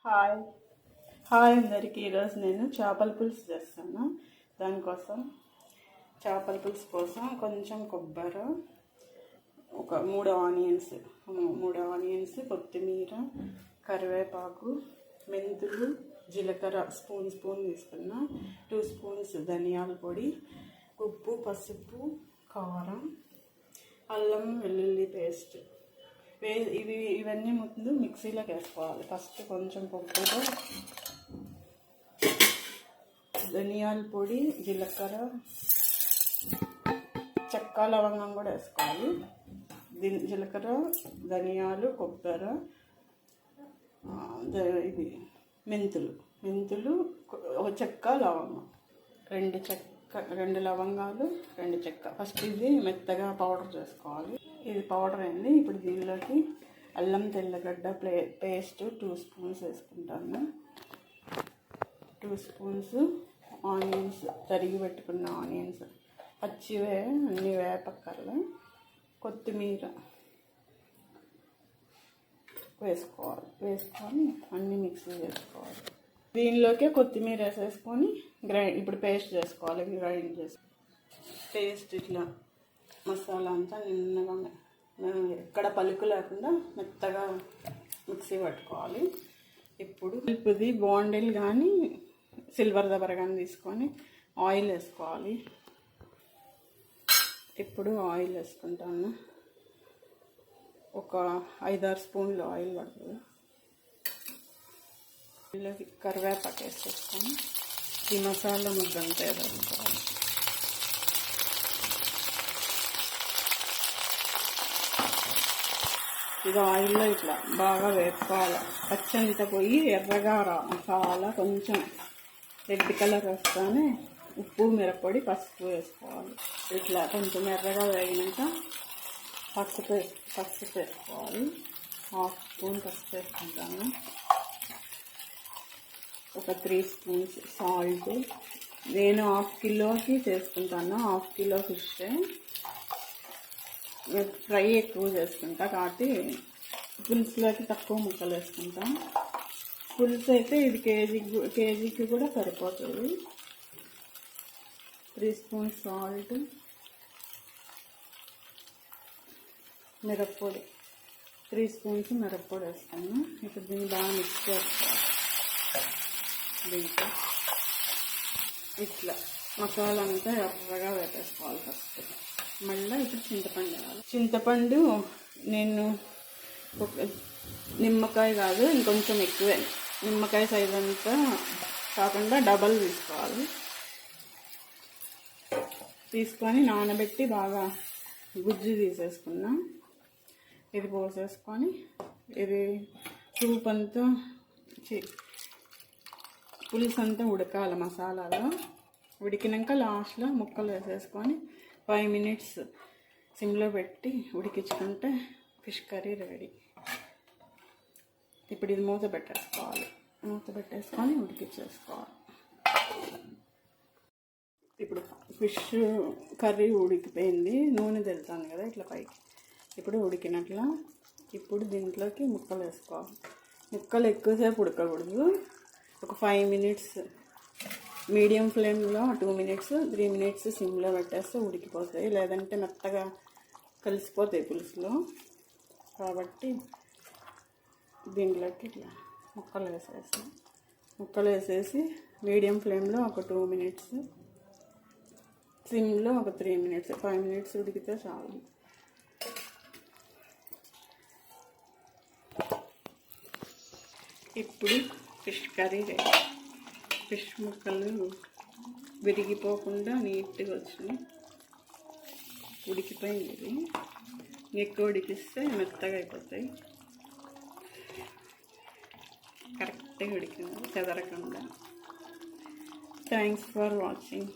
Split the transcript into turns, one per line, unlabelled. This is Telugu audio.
హాయ్ హాయ్ అందరికీ. ఈరోజు నేను చేపల పులుసు చేస్తాను. దానికోసం చేపల పులుసు కోసం కొంచెం కొబ్బరి, ఒక మూడు ఆనియన్స్, కొత్తిమీర, కరివేపాకు, మెంతులు, జీలకర్ర స్పూన్ తీసుకున్నా, 2 స్పూన్స్ ధనియాల పొడి, ఉప్పు, పసుపు, కారం, అల్లం వెల్లుల్లి పేస్ట్ ఇవన్నీ ముందు మిక్సీలోకి వేసుకోవాలి. ఫస్ట్ కొంచెం పప్పుతో ధనియాల పొడి, జీలకర్ర, చెక్క, లవంగం కూడా వేసుకోవాలి. జీలకర్ర, ధనియాలు, కొబ్బరి, ఇది మెంతులు, ఒక చెక్క, లవంగం, 2 లవంగాలు, 2 చెక్క. ఫస్ట్ ఇది మెత్తగా పౌడర్ చేసుకోవాలి. ఇది పౌడర్ అయింది. ఇప్పుడు దీనిలోకి అల్లం తెల్లగడ్డ పేస్ట్ 2 స్పూన్స్ వేసుకుంటాను. 2 స్పూన్స్ ఆనియన్స్, తరిగి పెట్టుకున్న ఆనియన్స్, పచ్చివే అన్ని వేపక్కర్లు, కొత్తిమీర వేసుకొని అన్నీ మిక్సీ చేసుకోవాలి. దీనిలోకే కొత్తిమీర వేసేసుకొని ఇప్పుడు పేస్ట్ చేసుకోవాలి. గ్రైండ్ చేసుకోవాలి. పేస్ట్ ఇట్లా మసాలా అంతా నిన్నగా ఎక్కడ పలుకు లేకుండా మెత్తగా మిక్సీ పట్టుకోవాలి. ఇప్పుడు ఇది బాండిల్ కానీ సిల్వర్ దబర కానీ తీసుకొని ఆయిల్ వేసుకోవాలి. ఇప్పుడు ఆయిల్ వేసుకుంటాను. ఒక 5-6 స్పూన్లు ఆయిల్ పడుతుంది. ఇందులోకి కరివేపాకు వేసేసుకొని ఈ మసాలా ముద్దంతా వేసుకోవాలి. ఇది ఆయిల్లో ఇట్లా బాగా వేసుకోవాలి. పచ్చనిత పోయి ఎర్రగా మసాలా కొంచెం రెడ్ కలర్ వస్తానే ఉప్పు, మిరప్పొడి, పసుపు వేసుకోవాలి. ఇట్లా కొంచెం ఎర్రగా వేగినాక పసుపు వేసుకోవాలి. 1/2 స్పూన్ పసుపు వేసుకుంటాను. ఒక 3 స్పూన్స్ సాల్ట్. నేను 1/2 కిలోకి చేసుకుంటాను. 1/2 కిలో ఫిష్ ఫ్రై ఎక్కువ చేసుకుంటా కాబట్టి పులుసులోకి తక్కువ ముక్కలు వేసుకుంటాం. పులుసు అయితే ఇది కేజీకి కూడా సరిపోతుంది. 3 స్పూన్స్ సాల్ట్, మిరప్పొడి 3 స్పూన్స్ మిరప్పొడి వేస్తాను. ఇప్పుడు దీన్ని బాగా మిక్స్ చేసుకోవాలి. దీంట్లో ఇట్లా మసాలా అంతా ఎర్రగా వేసేసుకోవాలి ఫస్ట్. మళ్ళీ ఇప్పుడు చింతపండు నేను ఒక నిమ్మకాయ కాదు, ఇంకొంచెం ఎక్కువే, నిమ్మకాయ సైజ్ అంతా కాకుండా డబల్ తీసుకోవాలి. తీసుకొని నానబెట్టి బాగా గుజ్జు తీసేసుకున్నా. ఇది పోసేసుకొని ఇది సూప్ అంతా పులుసు అంతా ఉడకాలి మసాలాలో. ఉడికినాక లాస్ట్లో ముక్కలు వేసేసుకొని 5 మినిట్స్ సిమ్లో పెట్టి ఉడికించుకుంటే ఫిష్ కర్రీ రెడీ. ఇప్పుడు ఇది మూత పెట్టేసుకొని ఉడికించేసుకోవాలి. ఇప్పుడు ఫిష్ కర్రీ ఉడికిపోయింది. నూనె తెలుతాను కదా ఇట్లా పైకి. ఇప్పుడు ఉడికినట్లా ఇప్పుడు దీంట్లోకి ముక్కలు వేసుకోవాలి. ముక్కలు ఎక్కువసేపు ఉడకకూడదు. ఒక 5 మినిట్స్ మీడియం ఫ్లేమ్లో, 2 మినిట్స్, 3 మినిట్స్ సిమ్లో పెట్టేస్తే ఉడికిపోతాయి. లేదంటే మెత్తగా కలిసిపోతాయి పులుసులో. కాబట్టి దీంట్లోకి ఇట్లా ముక్కలు వేసేసి మీడియం ఫ్లేమ్లో ఒక 2 మినిట్స్, సిమ్లో ఒక 3 మినిట్స్, 5 మినిట్స్ ఉడికితే చాలు. ఇప్పుడు ఫిష్ కర్రీ రెడీ. ఫిష్ ముక్కలు విరిగిపోకుండా నీట్గా వచ్చినాయి. ఉడికిపోయింది. ఇది ఎక్కువ ఉడికిస్తే మెత్తగా అయిపోతాయి. కరెక్ట్గా ఉడికింది, చెదరకుండా. Thanks for watching.